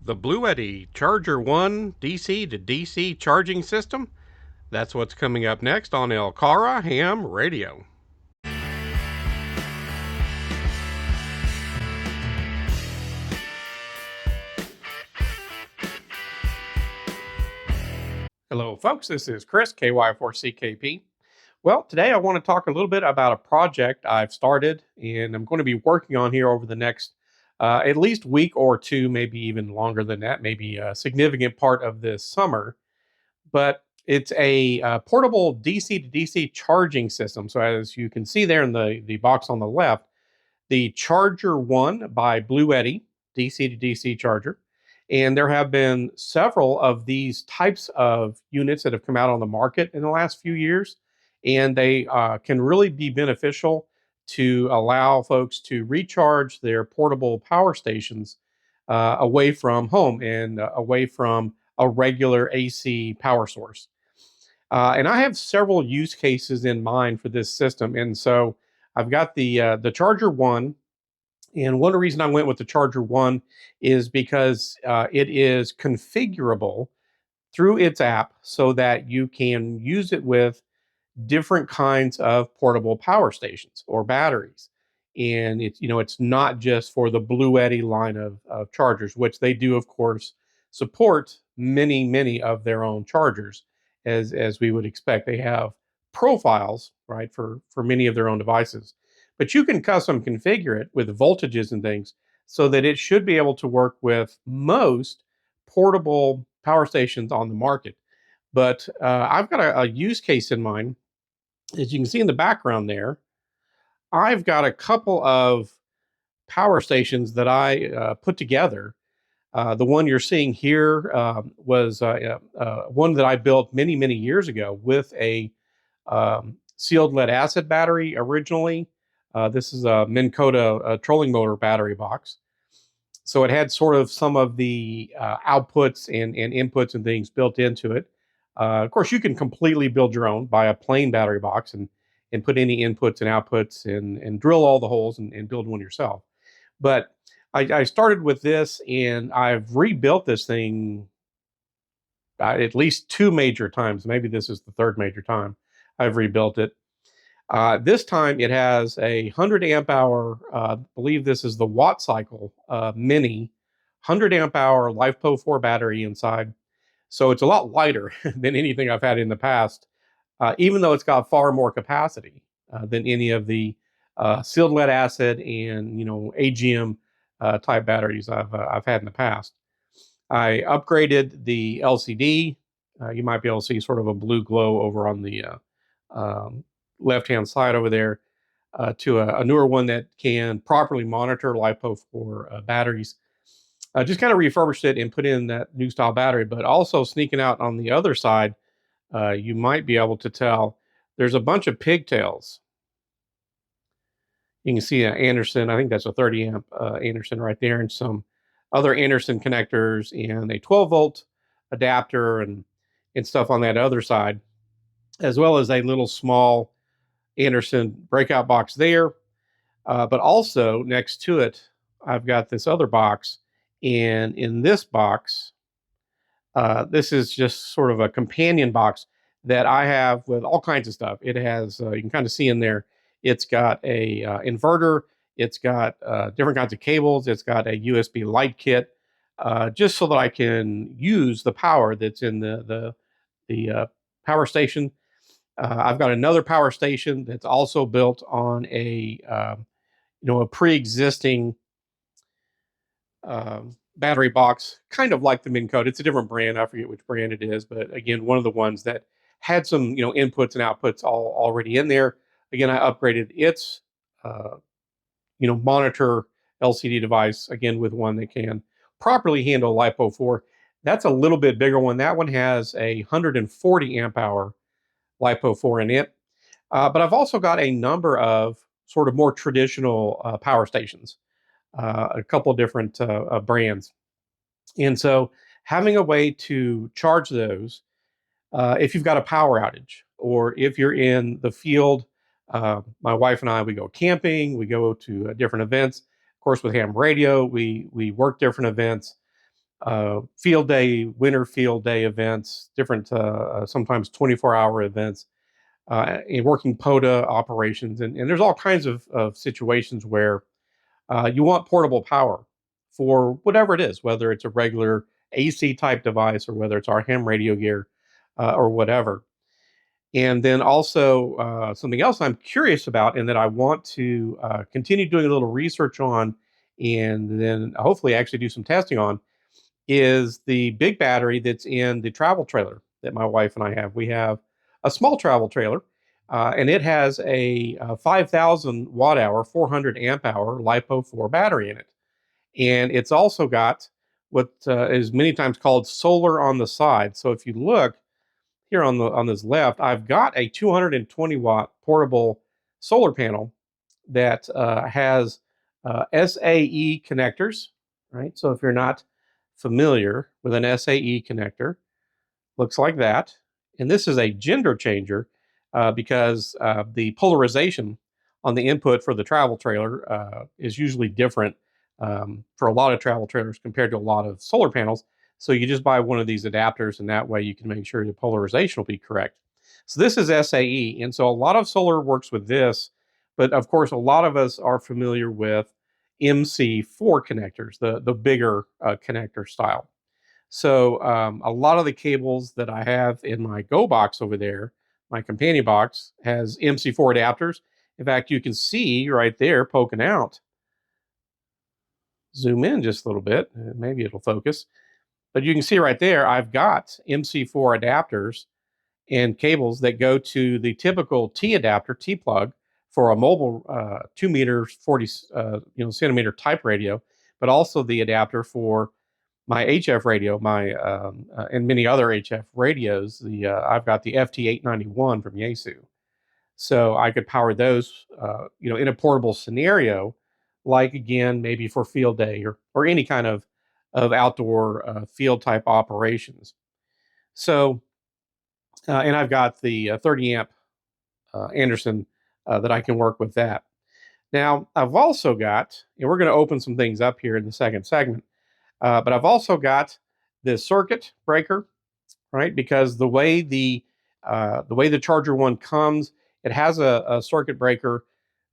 The Bluetti Charger 1 DC to DC charging system. That's what's coming up next on LCARA Ham Radio. Hello, folks. This is Chris, KY4CKP. Well, today I want to talk a little bit about a project I've started and I'm going to be working on here over the next at least week or two, maybe even longer than that, maybe a significant part of this summer. But it's a portable DC to DC charging system. So as you can see there in the box on the left, the Charger 1 by Bluetti, DC to DC charger. And there have been several of these types of units that have come out on the market in the last few years. And they can really be beneficial to allow folks to recharge their portable power stations away from home and away from a regular AC power source. And I have several use cases in mind for this system. And so I've got the Charger 1. And one reason I went with the Charger 1 is because it is configurable through its app so that you can use it with different kinds of portable power stations or batteries. And it's not just for the Bluetti line of chargers, which they do, of course, support many of their own chargers, as we would expect. They have profiles, right, for many of their own devices. But you can custom configure it with voltages and things so that it should be able to work with most portable power stations on the market. But I've got a use case in mind. As you can see in the background there, I've got a couple of power stations that I put together. The one you're seeing here was one that I built many years ago with a sealed lead acid battery originally. This is a Minn Kota trolling motor battery box. So it had sort of some of the outputs and inputs and things built into it. Of course, you can completely build your own, buy a plain battery box and put any inputs and outputs and drill all the holes and build one yourself. But I started with this and I've rebuilt this thing at least two major times. Maybe this is the third major time I've rebuilt it. This time it has a 100 amp hour, I believe this is the Watt Cycle Mini 100 amp hour LiFePO 4 battery inside. So it's a lot lighter than anything I've had in the past, even though it's got far more capacity than any of the sealed lead acid and AGM type batteries I've had in the past. I upgraded the LCD. You might be able to see sort of a blue glow over on the left-hand side over there to a newer one that can properly monitor LiPo for batteries. Just kind of refurbished it and put in that new style battery, but also sneaking out on the other side, you might be able to tell there's a bunch of pigtails. You can see an Anderson, I think that's a 30 amp Anderson right there, and some other Anderson connectors and a 12 volt adapter and stuff on that other side, as well as a little small Anderson breakout box there. But also next to it, I've got this other box. And in this box, this is just sort of a companion box that I have with all kinds of stuff. It has, you can kind of see in there, it's got a inverter, it's got different kinds of cables, it's got a USB light kit, just so that I can use the power that's in the power station. I've got another power station that's also built on a pre-existing battery box, kind of like the Minn Kota. It's a different brand. I forget which brand it is, but again, one of the ones that had some inputs and outputs all already in there. Again, I upgraded its monitor LCD device again with one that can properly handle LiPo 4. That's a little bit bigger one. That one has a 140 amp hour LiPo 4 in it. But I've also got a number of sort of more traditional power stations, a couple of different brands. And so having a way to charge those, if you've got a power outage, or if you're in the field, my wife and I, we go camping, we go to different events. Of course, with HAMRadio, we work different events. field day, winter field day events, different sometimes 24-hour events, and working POTA operations, and there's all kinds of situations where you want portable power for whatever it is, whether it's a regular AC type device or whether it's our ham radio gear or whatever. And then also something else I'm curious about and that I want to continue doing a little research on and then hopefully actually do some testing on is the big battery that's in the travel trailer that my wife and I have. We have a small travel trailer, and it has a 5,000 watt hour, 400 amp hour LiPo 4 battery in it. And it's also got what is many times called solar on the side. So if you look here on this left, I've got a 220 watt portable solar panel that has SAE connectors, right? So if you're not familiar with an SAE connector, looks like that. And this is a gender changer because the polarization on the input for the travel trailer is usually different for a lot of travel trailers compared to a lot of solar panels. So you just buy one of these adapters, and that way you can make sure the polarization will be correct. So this is SAE, and so a lot of solar works with this, but of course a lot of us are familiar with MC4 connectors, the bigger connector style. So a lot of the cables that I have in my Go box over there, my companion box, has MC4 adapters. In fact, you can see right there poking out. Zoom in just a little bit, maybe it'll focus. But you can see right there, I've got MC4 adapters and cables that go to the typical T adapter, T plug, for a mobile 2 meters, 40 centimeter type radio, but also the adapter for my HF radio, my and many other HF radios. I've got the FT891 from Yaesu, so I could power those, in a portable scenario, like again maybe for field day or any kind of outdoor field type operations. So, and I've got the 30 amp Anderson that I can work with that. Now I've also got, and we're going to open some things up here in the second segment. But I've also got this circuit breaker, right? Because the way the Charger One comes, it has a circuit breaker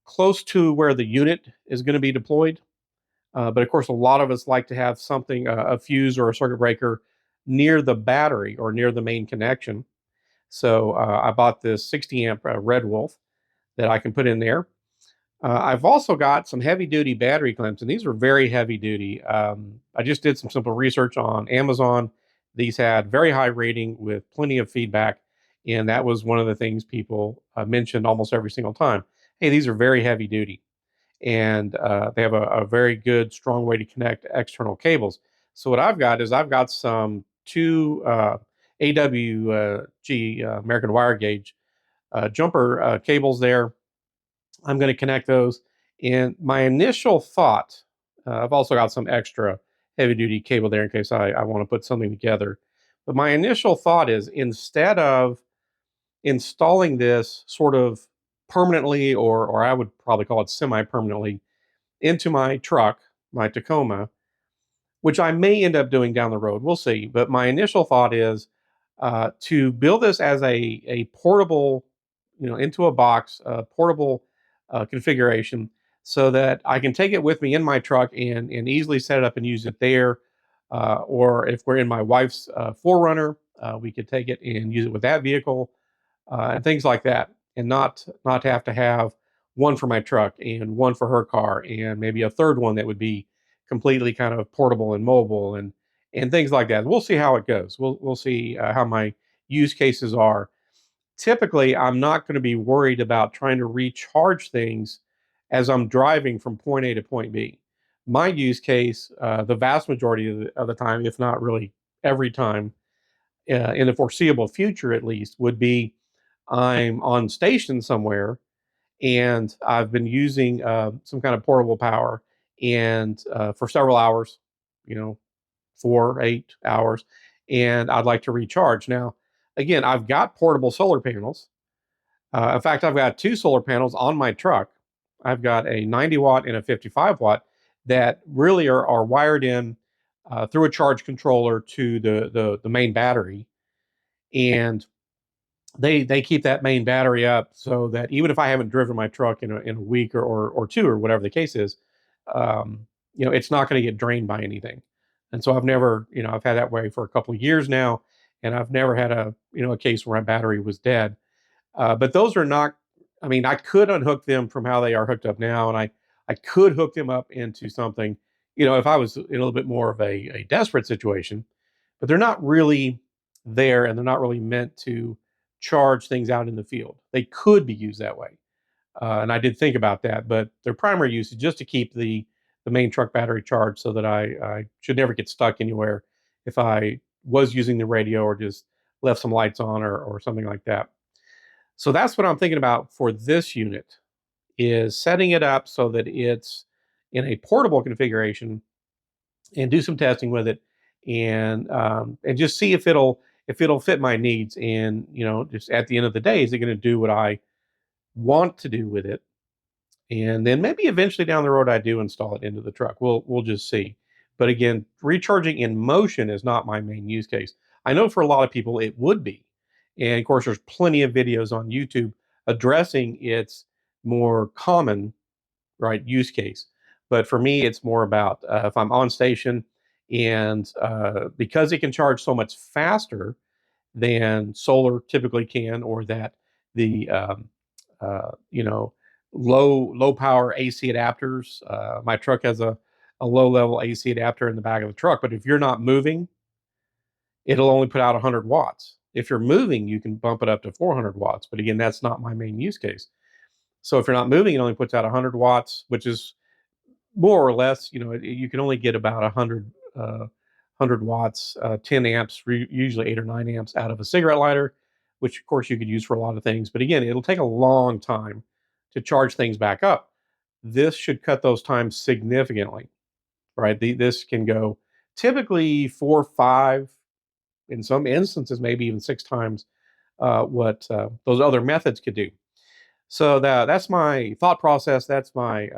close to where the unit is going to be deployed. But of course, a lot of us like to have something, a fuse or a circuit breaker near the battery or near the main connection. So I bought this 60 amp Red Wolf that I can put in there. I've also got some heavy duty battery clamps, and these are very heavy duty. I just did some simple research on Amazon. These had very high rating with plenty of feedback. And that was one of the things people mentioned almost every single time. Hey, these are very heavy duty. And they have a very good, strong way to connect external cables. So what I've got is I've got some two AWG American Wire Gauge jumper cables there. I'm going to connect those. And my initial thought, I've also got some extra heavy duty cable there in case I want to put something together. But my initial thought is instead of installing this sort of permanently, or I would probably call it semi permanently, into my truck, my Tacoma, which I may end up doing down the road. We'll see. But my initial thought is to build this as a portable, into a box, portable configuration, so that I can take it with me in my truck and easily set it up and use it there. Or if we're in my wife's 4Runner, we could take it and use it with that vehicle and things like that, and not have to have one for my truck and one for her car and maybe a third one that would be completely kind of portable and mobile and things like that. We'll see how it goes. We'll see how my use cases are. Typically, I'm not going to be worried about trying to recharge things as I'm driving from point A to point B. My use case, the vast majority of the time, if not really every time, in the foreseeable future at least, would be I'm on station somewhere and I've been using some kind of portable power and for several hours, you know, 4, 8 hours, and I'd like to recharge. Now, again, I've got portable solar panels. In fact, I've got two solar panels on my truck. I've got a 90 watt and a 55 watt that really are wired in through a charge controller to the main battery, and they keep that main battery up so that even if I haven't driven my truck in a week or two or whatever the case is, it's not going to get drained by anything. And so I've never, I've had that way for a couple of years now, and I've never had a case where my battery was dead. But those are not. I mean, I could unhook them from how they are hooked up now, and I could hook them up into something, if I was in a little bit more of a desperate situation. But they're not really there, and they're not really meant to charge things out in the field. They could be used that way, and I did think about that. But their primary use is just to keep the main truck battery charged, so that I should never get stuck anywhere if I was using the radio or just left some lights on or something like that. So that's what I'm thinking about for this unit, is setting it up so that it's in a portable configuration and do some testing with it, and just see if it'll fit my needs. And just at the end of the day, is it going to do what I want to do with it? And then maybe eventually down the road I do install it into the truck. We'll just see. But again, recharging in motion is not my main use case. I know for a lot of people it would be. And of course, there's plenty of videos on YouTube addressing its more common, right, use case. But for me, it's more about if I'm on station, and because it can charge so much faster than solar typically can, or that the uh, you know low power AC adapters. My truck has a low level AC adapter in the back of the truck, but if you're not moving, it'll only put out 100 watts. If you're moving, you can bump it up to 400 watts. But again, that's not my main use case. So if you're not moving, it only puts out 100 watts, which is more or less, you can only get about 100 watts, 10 amps, usually 8 or 9 amps out of a cigarette lighter, which of course you could use for a lot of things. But again, it'll take a long time to charge things back up. This should cut those times significantly, right? This can go typically 4, 5, in some instances, maybe even 6 times what those other methods could do. So that's my thought process. That's my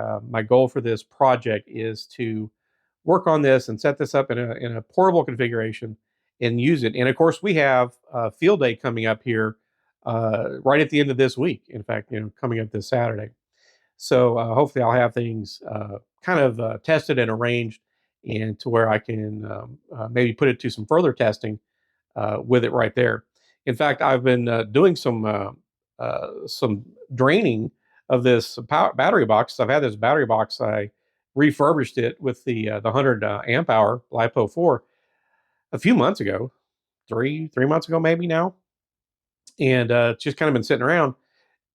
goal for this project, is to work on this and set this up in a portable configuration and use it. And of course, we have field day coming up here right at the end of this week. In fact, coming up this Saturday. So hopefully, I'll have things kind of tested and arranged, and to where I can maybe put it to some further testing with it right there. In fact, I've been doing some draining of this battery box. I've had this battery box. I refurbished it with the 100 amp hour LiPo 4 a few months ago, three months ago maybe now, and it's just kind of been sitting around,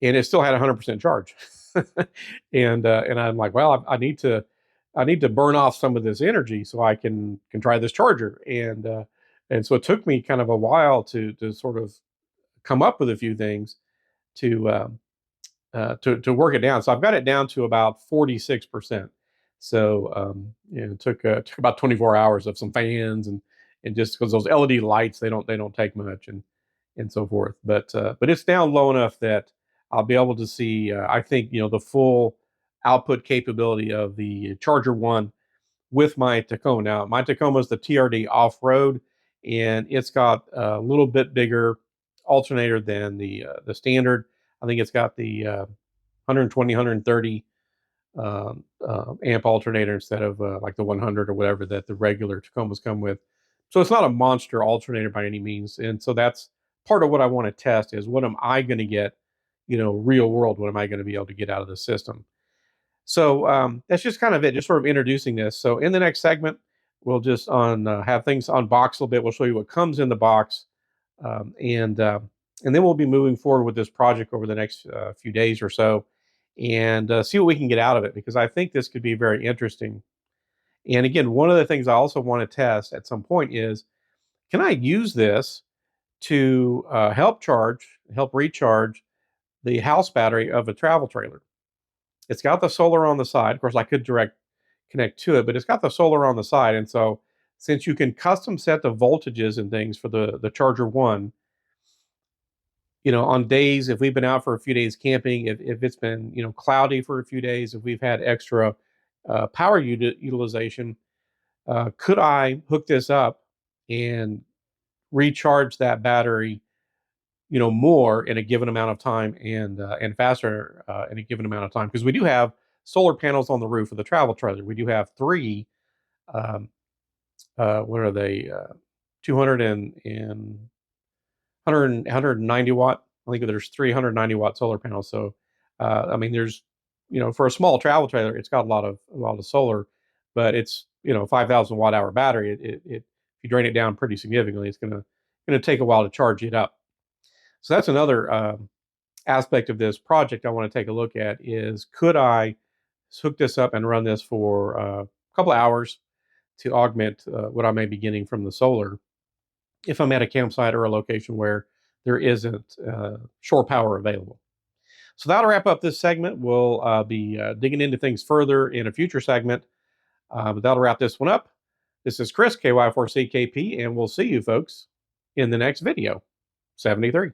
and it still had 100% charge. And I'm like, well, I need to burn off some of this energy so I can try this charger. And so it took me kind of a while to sort of come up with a few things to to work it down. So I've got it down to about 46%. So it took about 24 hours of some fans, and just because those LED lights, they don't take much, and so forth. But it's down low enough that I'll be able to see. I think the full output capability of the Charger One with my Tacoma. Now my Tacoma is the TRD off road, and it's got a little bit bigger alternator than the standard. I think it's got the 120, 130 amp alternator instead of like the 100 or whatever that the regular Tacomas come with. So it's not a monster alternator by any means. And so that's part of what I want to test, is what am I going to get, real world, what am I going to be able to get out of the system? So that's just kind of it, just sort of introducing this. So in the next segment, we'll just have things unboxed a little bit. We'll show you what comes in the box, um, and uh, and then we'll be moving forward with this project over the next few days or so, and see what we can get out of it, because I think this could be very interesting. And again, one of the things I also want to test at some point is, can I use this to help recharge the house battery of a travel trailer? It's got the solar on the side. Of course, I could direct connect to it, but it's got the solar on the side. And so, since you can custom set the voltages and things for the Charger One, on days, if we've been out for a few days camping, if it's been cloudy for a few days, if we've had extra power utilization, Could I hook this up and recharge that battery, more in a given amount of time and faster in a given amount of time? Because we do have solar panels on the roof of the travel trailer. We do have three. Um, what are they? 200 and 190 watt. I think there's 390-watt solar panels. So, I mean, there's, for a small travel trailer, it's got a lot of solar, but it's 5,000 watt hour battery. If you drain it down pretty significantly, it's gonna take a while to charge it up. So that's another aspect of this project I want to take a look at is could I hook this up and run this for a couple of hours to augment what I may be getting from the solar if I'm at a campsite or a location where there isn't shore power available. So that'll wrap up this segment. We'll be digging into things further in a future segment, but that'll wrap this one up. This is Chris, KY4CKP, and we'll see you folks in the next video. 73.